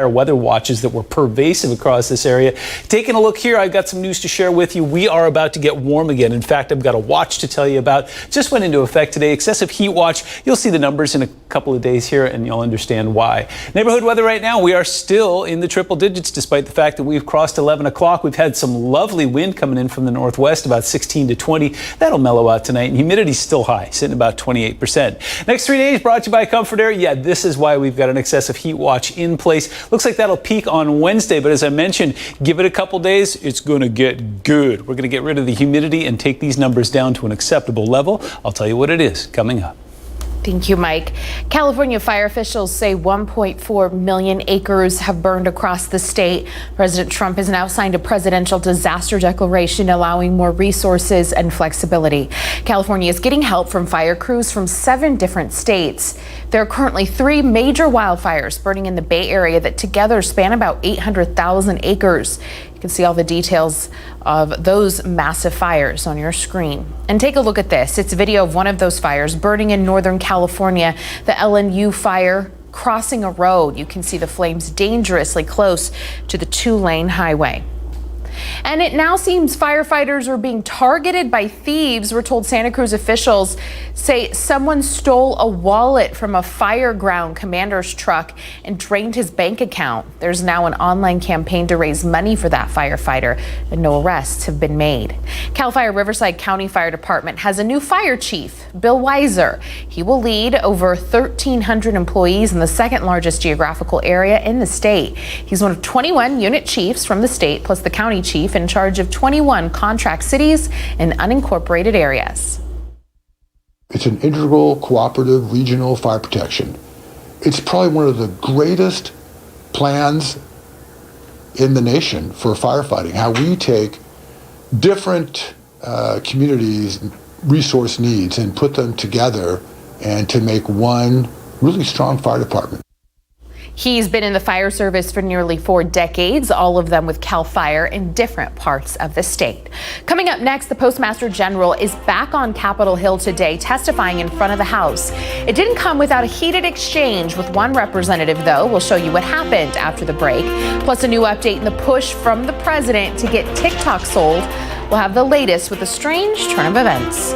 weather watches that were pervasive across this area. Taking a look here, I've got some news to share with you. We are about to get warm again. In fact, I've got a watch to tell you about. Just went into effect today. Excessive heat watch. You'll see the numbers in a couple of days here and you'll understand why. Neighborhood weather right now, we are still in the triple digits despite the fact that we've crossed 11 o'clock. We've had some lovely wind coming in from the northwest, about 16 to 20. That'll mellow out tonight, and humidity's still high, sitting about 28%. Next 3 days brought to you by Comfort Air. Yeah, this is why we've got an excessive heat watch in place. Looks like that'll peak on Wednesday, but as I mentioned, give it a couple days, it's going to get good. We're going to get rid of the humidity and take these numbers down to an acceptable level. I'll tell you what it is coming up. Thank you, Mike. California fire officials say 1.4 million acres have burned across the state. President Trump has now signed a presidential disaster declaration allowing more resources and flexibility. California is getting help from fire crews from 7 different states. There are currently 3 major wildfires burning in the Bay Area that together span about 800,000 acres. You can see all the details of those massive fires on your screen. And take a look at this. It's a video of one of those fires burning in Northern California, the LNU fire crossing a road. You can see the flames dangerously close to the 2-lane highway. And it now seems firefighters are being targeted by thieves. We're told Santa Cruz officials say someone stole a wallet from a fireground commander's truck and drained his bank account. There's now an online campaign to raise money for that firefighter, and no arrests have been made. CAL FIRE Riverside County Fire Department has a new fire chief, Bill Weiser. He will lead over 1,300 employees in the 2nd largest geographical area in the state. He's one of 21 unit chiefs from the state, plus the county chief in charge of 21 contract cities and unincorporated areas. It's an integral, cooperative, regional fire protection. It's probably one of the greatest plans in the nation for firefighting, how we take different communities' resource needs and put them together and to make one really strong fire department. He's been in the fire service for nearly 4 decades, all of them with CAL FIRE in different parts of the state. Coming up next, the Postmaster General is back on Capitol Hill today, testifying in front of the House. It didn't come without a heated exchange with one representative, though. We'll show you what happened after the break. Plus, a new update in the push from the president to get TikTok sold. We'll have the latest with a strange turn of events.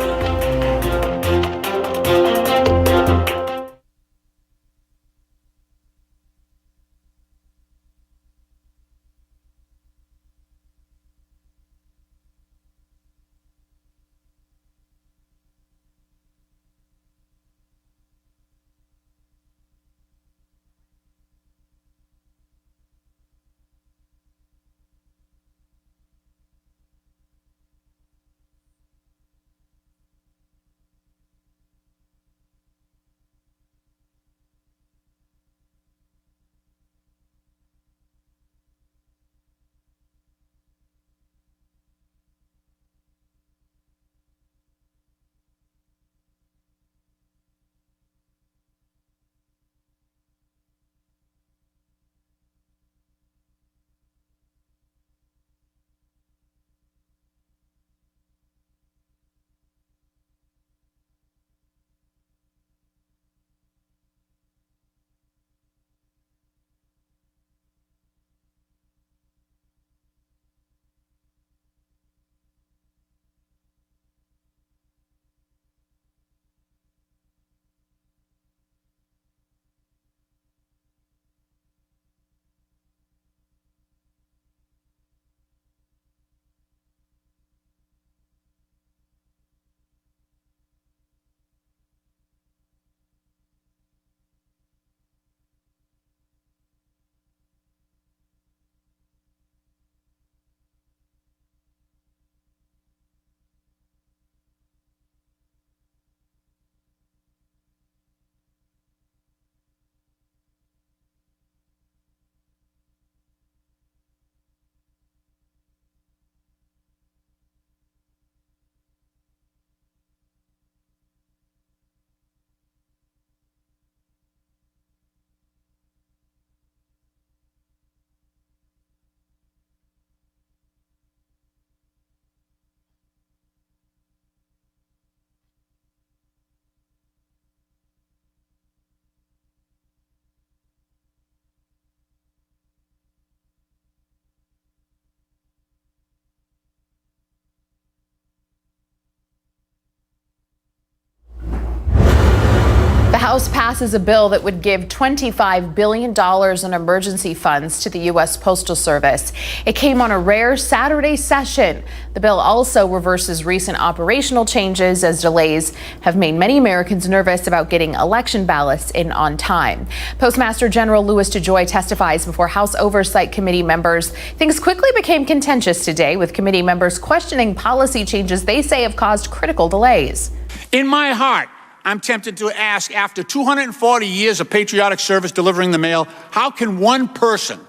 House passes a bill that would give $25 billion in emergency funds to the U.S. Postal Service. It came on a rare Saturday session. The bill also reverses recent operational changes, as delays have made many Americans nervous about getting election ballots in on time. Postmaster General Louis DeJoy testifies before House Oversight Committee members. Things quickly became contentious today, with committee members questioning policy changes they say have caused critical delays. In my heart, I'm tempted to ask, after 240 years of patriotic service delivering the mail, how can one person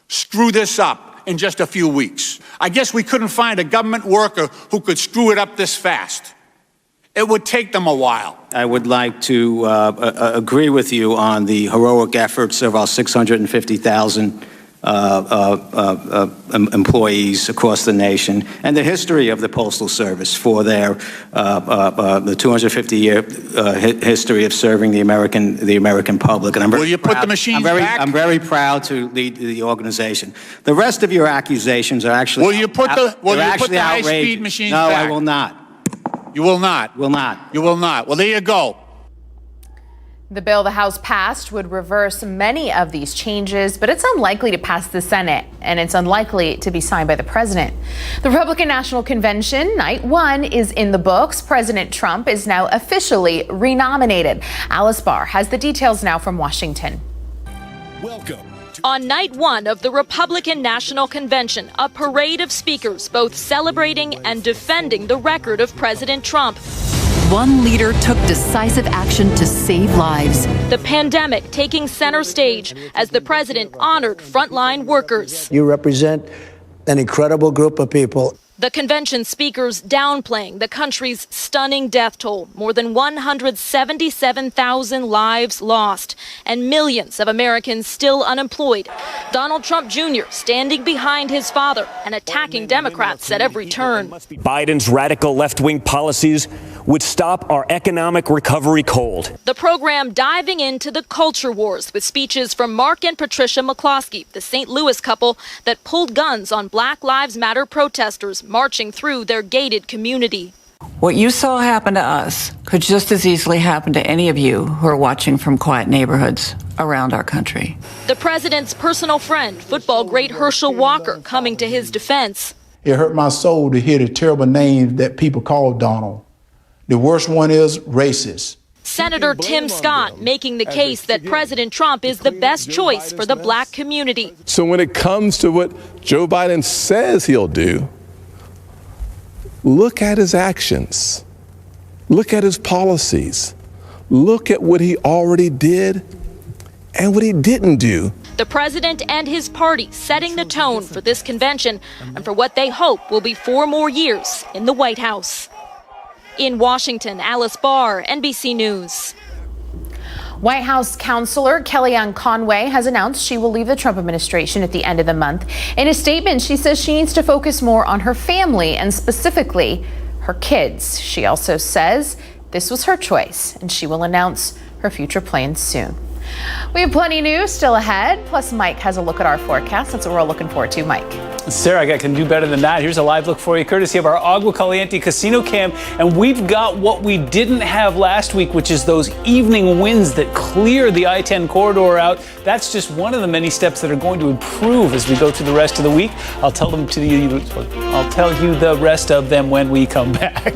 screw this up in just a few weeks? I guess we couldn't find a government worker who could screw it up this fast. It would take them a while. I would like to agree with you on the heroic efforts of our 650,000 employees across the nation, and the history of the Postal Service for their the 250-year history of serving the American public. And I'm very Will you proud, put the machines back? I'm very proud to lead the organization. The rest of your accusations are actually Will you put the high-speed outrageous. machines No, back? I will not. You will not. Will not. You will not. Well, there you go. The bill the House passed would reverse many of these changes, but it's unlikely to pass the Senate, and it's unlikely to be signed by the president. The Republican National Convention, night one, is in the books. President Trump is now officially renominated. Alice Barr has the details now from Washington. Welcome. On night one of the Republican National Convention, a parade of speakers both celebrating and defending the record of President Trump. One leader took decisive action to save lives. The pandemic taking center stage as the president honored frontline workers. You represent an incredible group of people. The convention speakers downplaying the country's stunning death toll, more than 177,000 lives lost, and millions of Americans still unemployed. Donald Trump Jr. standing behind his father and attacking Democrats at every turn. Biden's radical left-wing policies would stop our economic recovery cold. The program diving into the culture wars with speeches from Mark and Patricia McCloskey, the St. Louis couple that pulled guns on Black Lives Matter protesters marching through their gated community. What you saw happen to us could just as easily happen to any of you who are watching from quiet neighborhoods around our country. The president's personal friend, football great Herschel Walker, coming to his defense. It hurt my soul to hear the terrible names that people call Donald. The worst one is racist. Senator Tim Scott making the case that President Trump is the best choice for the black community. So when it comes to what Joe Biden says he'll do, look at his actions. Look at his policies. Look at what he already did and what he didn't do. The president and his party setting the tone for this convention and for what they hope will be 4 more years in the White House. In Washington, Alice Barr, NBC News. White House counselor Kellyanne Conway has announced she will leave the Trump administration at the end of the month. In a statement, she says she needs to focus more on her family and specifically her kids. She also says this was her choice and she will announce her future plans soon. We have plenty new still ahead. Plus, Mike has a look at our forecast. That's what we're all looking forward to, Mike. Sarah, I can do better than that. Here's a live look for you, courtesy of our Agua Caliente Casino Cam. And we've got what we didn't have last week, which is those evening winds that clear the I-10 corridor out. That's just one of the many steps that are going to improve as we go through the rest of the week. I'll tell you the rest of them when we come back.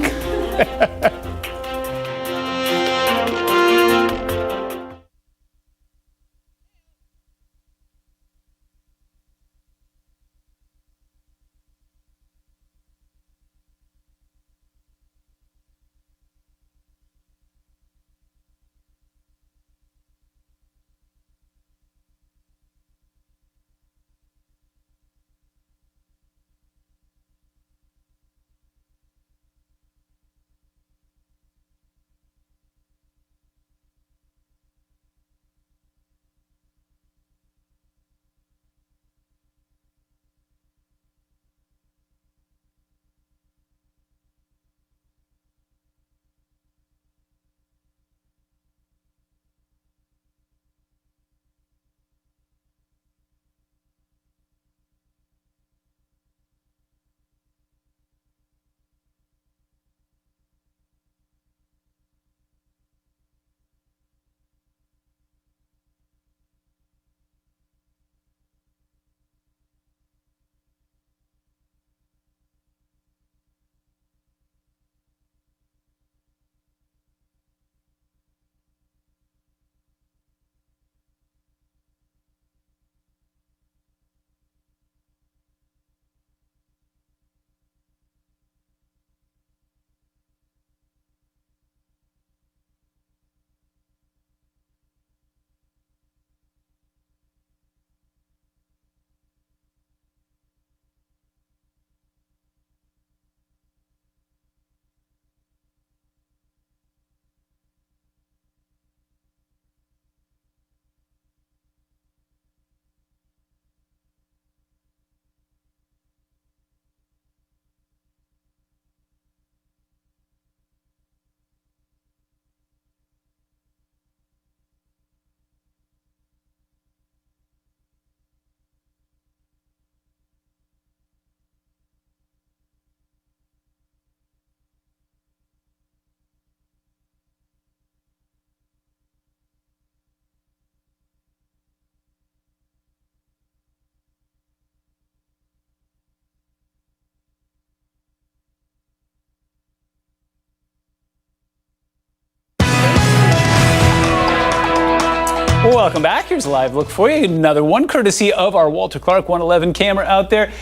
welcome back. Here's a live look for you. Another one courtesy of our Walter Clark 111 camera out there.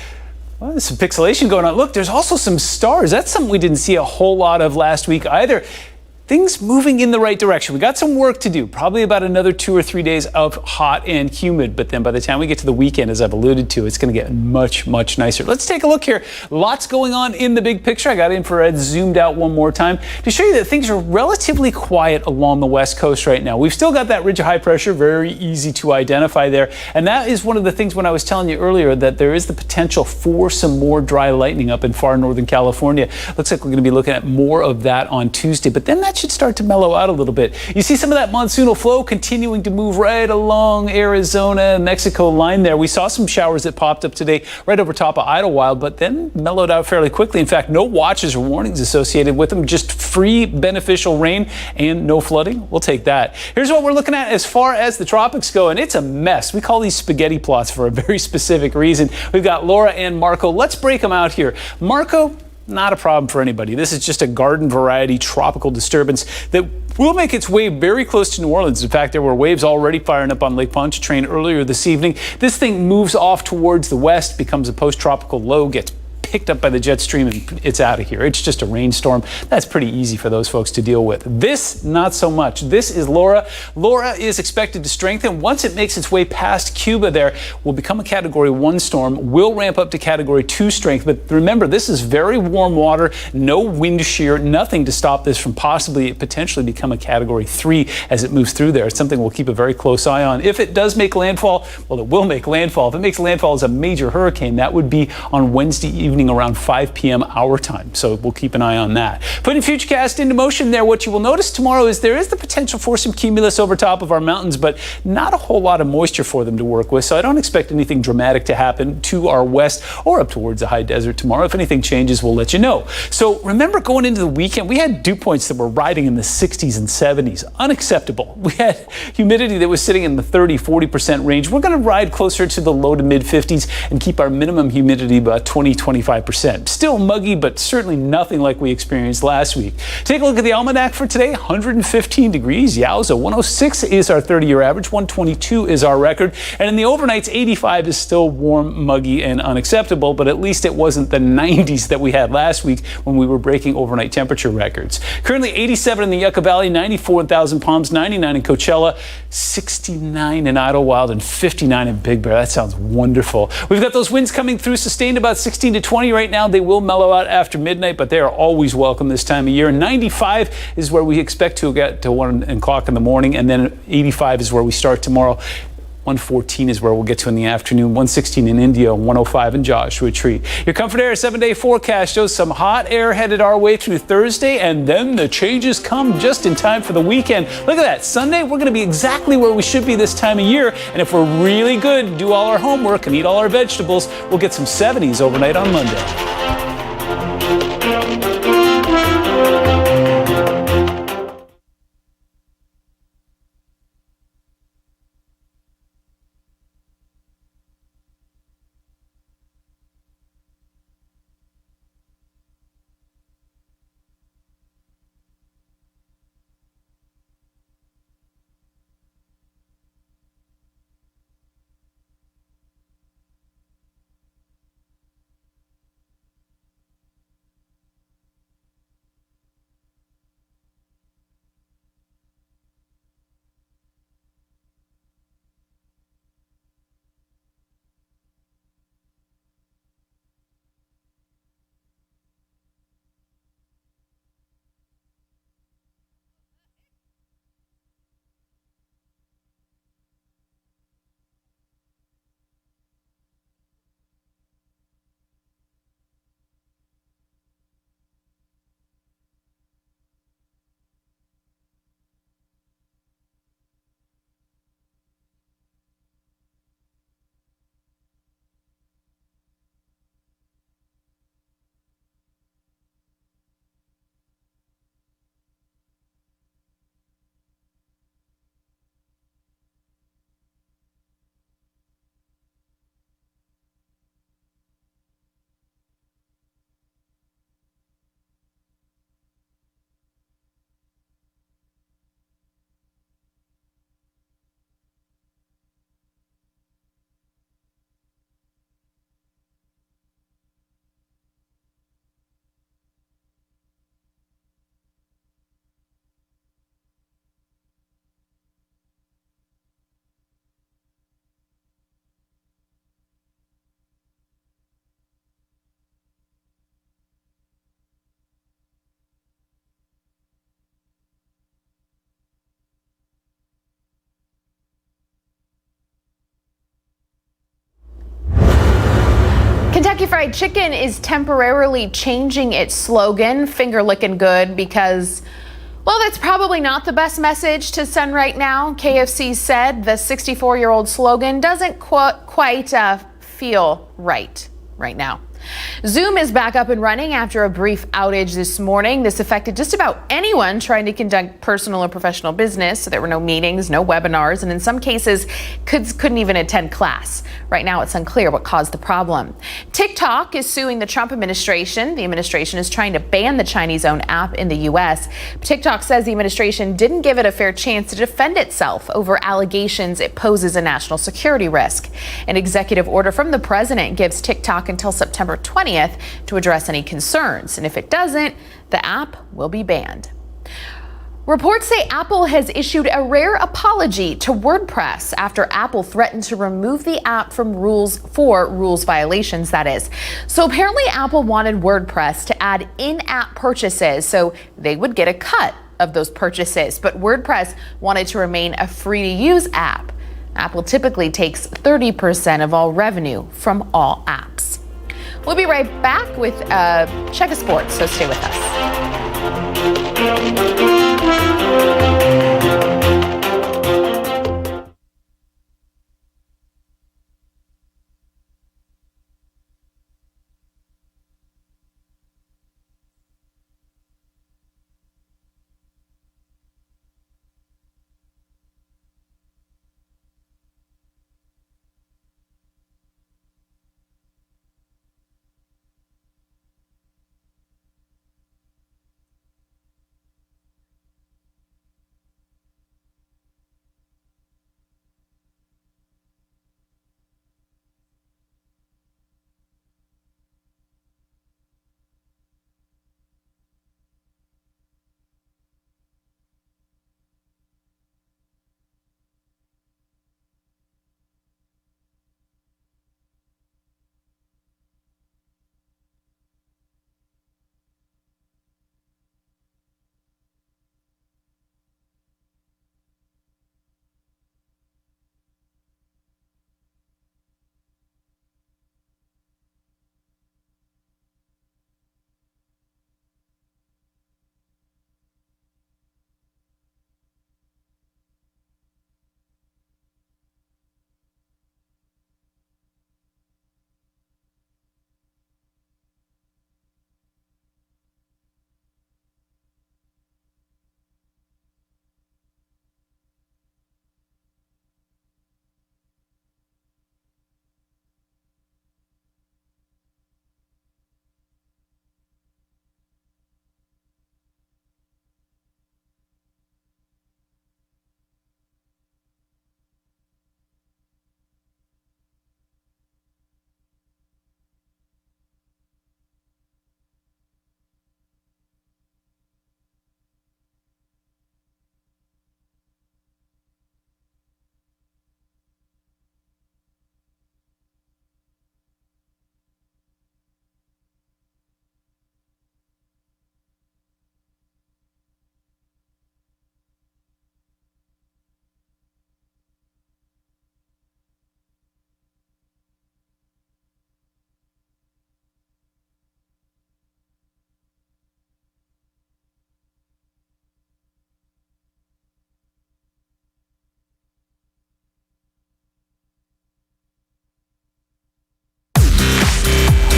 Well, there's some pixelation going on. Look, there's also some stars. That's something we didn't see a whole lot of last week either. Things moving in the right direction. We got some work to do, probably about another 2 or 3 days of hot and humid, but then by the time we get to the weekend, as I've alluded to, it's going to get much, much nicer. Let's take a look here. Lots going on in the big picture. I got infrared zoomed out one more time to show you that things are relatively quiet along the west coast right now. We've still got that ridge of high pressure, very easy to identify there, and that is one of the things when I was telling you earlier that there is the potential for some more dry lightning up in far northern California. Looks like we're going to be looking at more of that on Tuesday, but then that should start to mellow out a little bit. You see some of that monsoonal flow continuing to move right along Arizona, Mexico line there. We saw some showers that popped up today right over top of Idlewild, but then mellowed out fairly quickly. In fact, no watches or warnings associated with them, just free beneficial rain and no flooding. We'll take that. Here's what we're looking at as far as the tropics go, and it's a mess. We call these spaghetti plots for a very specific reason. We've got Laura and Marco. Let's break them out here. Marco, not a problem for anybody. This is just a garden variety tropical disturbance that will make its way very close to New Orleans. In fact, there were waves already firing up on Lake Pontchartrain earlier this evening. This thing moves off towards the west, becomes a post-tropical low, gets picked up by the jet stream, and it's out of here. It's just a rainstorm. That's pretty easy for those folks to deal with. This, not so much. This is Laura. Laura is expected to strengthen. Once it makes its way past Cuba there, will become a Category 1 storm, will ramp up to Category 2 strength. But remember, this is very warm water, no wind shear, nothing to stop this from possibly potentially become a Category 3 as it moves through there. It's something we'll keep a very close eye on. If it does make landfall, well, it will make landfall. If it makes landfall as a major hurricane, that would be on Wednesday evening around 5 p.m. our time. So we'll keep an eye on that. Putting Futurecast into motion there, what you will notice tomorrow is there is the potential for some cumulus over top of our mountains, but not a whole lot of moisture for them to work with. So I don't expect anything dramatic to happen to our west or up towards the high desert tomorrow. If anything changes, we'll let you know. So remember, going into the weekend, we had dew points that were riding in the 60s and 70s. Unacceptable. We had humidity that was sitting in the 30-40% range. We're going to ride closer to the low to mid 50s and keep our minimum humidity about 20-25%. Still muggy, but certainly nothing like we experienced last week. Take a look at the almanac for today. 115 degrees. Yowza. 106 is our 30-year average. 122 is our record. And in the overnights, 85 is still warm, muggy, and unacceptable, but at least it wasn't the 90s that we had last week when we were breaking overnight temperature records. Currently 87 in the Yucca Valley, 94 in Thousand Palms, 99 in Coachella, 69 in Idlewild, and 59 in Big Bear. That sounds wonderful. We've got those winds coming through, sustained about 16 to 20 right now. They will mellow out after midnight, but they are always welcome this time of year. 95 is where we expect to get to 1 o'clock in the morning, and then 85 is where we start tomorrow. 114 is where we'll get to in the afternoon. 116 in Indio, 105 in Joshua Tree. Your Comfort Air 7-day forecast shows some hot air headed our way through Thursday, and then the changes come just in time for the weekend. Look at that. Sunday, we're going to be exactly where we should be this time of year, and if we're really good, do all our homework and eat all our vegetables, we'll get some 70s overnight on Monday. Kentucky Fried Chicken is temporarily changing its slogan, finger licking good, because, well, that's probably not the best message to send right now. KFC said the 64-year-old slogan doesn't quite feel right now. Zoom is back up and running after a brief outage this morning. This affected just about anyone trying to conduct personal or professional business. So there were no meetings, no webinars, and in some cases couldn't even attend class. Right now it's unclear what caused the problem. TikTok is suing the Trump administration. The administration is trying to ban the Chinese-owned app in the U.S. TikTok says the administration didn't give it a fair chance to defend itself over allegations it poses a national security risk. An executive order from the president gives TikTok until September 20th to address any concerns, and if it doesn't, the app will be banned. Reports say Apple has issued a rare apology to WordPress after Apple threatened to remove the app from rules violations, that is. So apparently Apple wanted WordPress to add in-app purchases so they would get a cut of those purchases, but WordPress wanted to remain a free-to-use app. Apple typically takes 30% of all revenue from all apps. We'll be right back with Check of Sports, so stay with us.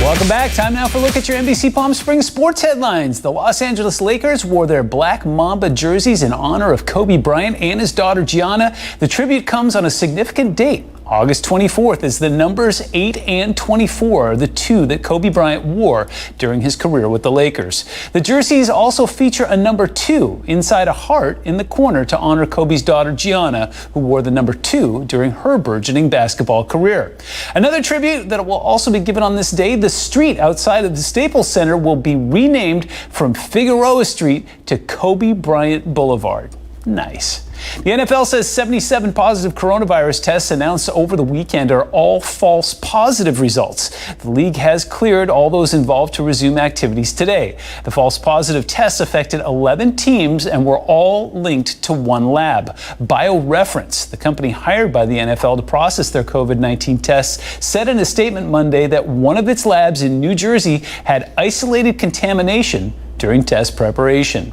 Welcome back. Time now for a look at your NBC Palm Springs sports headlines. The Los Angeles Lakers wore their black Mamba jerseys in honor of Kobe Bryant and his daughter Gianna. The tribute comes on a significant date. August 24th, as the numbers 8 and 24 are the two that Kobe Bryant wore during his career with the Lakers. The jerseys also feature a number 2 inside a heart in the corner to honor Kobe's daughter Gianna, who wore the number 2 during her burgeoning basketball career. Another tribute that will also be given on this day, the street outside of the Staples Center will be renamed from Figueroa Street to Kobe Bryant Boulevard. Nice. The NFL says 77 positive coronavirus tests announced over the weekend are all false positive results. The league has cleared all those involved to resume activities today. The false positive tests affected 11 teams and were all linked to one lab. BioReference, the company hired by the NFL to process their COVID-19 tests, said in a statement Monday that one of its labs in New Jersey had isolated contamination during test preparation.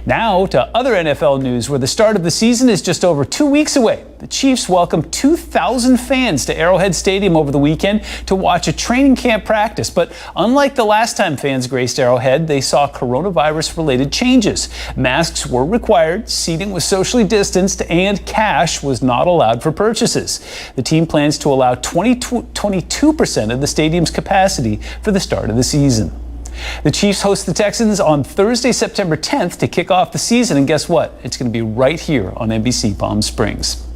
Now to other NFL news, where the start of the season is just over 2 weeks away. The Chiefs welcomed 2,000 fans to Arrowhead Stadium over the weekend to watch a training camp practice. But unlike the last time fans graced Arrowhead, they saw coronavirus-related changes. Masks were required, seating was socially distanced, and cash was not allowed for purchases. The team plans to allow 22% of the stadium's capacity for the start of the season. The Chiefs host the Texans on Thursday, September 10th to kick off the season. And guess what? It's going to be right here on NBC Palm Springs.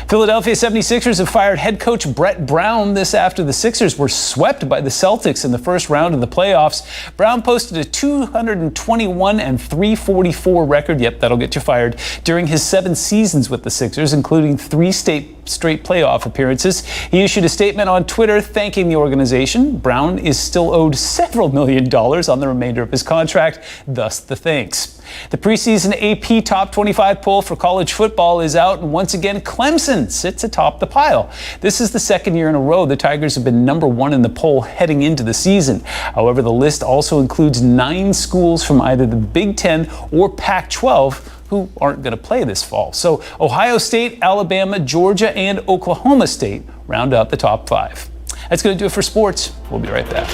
Philadelphia 76ers have fired head coach Brett Brown this after the Sixers were swept by the Celtics in the first round of the playoffs. Brown posted a 221-344 record. Yep, that'll get you fired. During his 7 seasons with the Sixers, including 3 straight playoff appearances. He issued a statement on Twitter thanking the organization. Brown is still owed several $1 million on the remainder of his contract, thus the thanks. The preseason AP Top 25 poll for college football is out, and once again, Clemson sits atop the pile. This is the second year in a row the Tigers have been number 1 in the poll heading into the season. However, the list also includes 9 schools from either the Big Ten or Pac-12 who aren't going to play this fall. So Ohio State, Alabama, Georgia, and Oklahoma State round out the top 5. That's going to do it for sports. We'll be right back.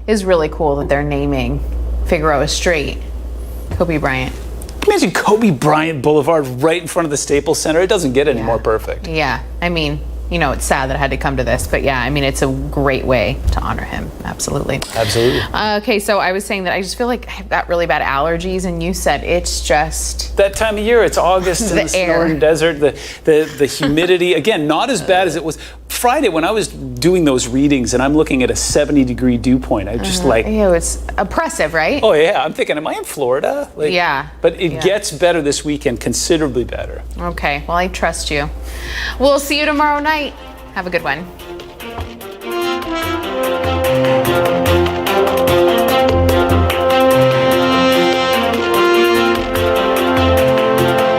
Is really cool that they're naming Figueroa Street Kobe Bryant. Imagine Kobe Bryant Boulevard right in front of the Staples Center. It doesn't get any more perfect. Yeah, I mean, you know, it's sad that I had to come to this, but yeah, I mean, it's a great way to honor him. Absolutely. Absolutely. Okay, so I was saying that I just feel like I've got really bad allergies, and you said it's just that time of year. It's August in the northern desert. The humidity, again, not as bad as it was Friday when I was doing those readings, and I'm looking at a 70-degree dew point. I just like, ew, it's oppressive, right? Oh yeah, I'm thinking, am I in Florida? Like, yeah. But it gets better this weekend, considerably better. Okay, well, I trust you. We'll see you tomorrow night. Have a good one.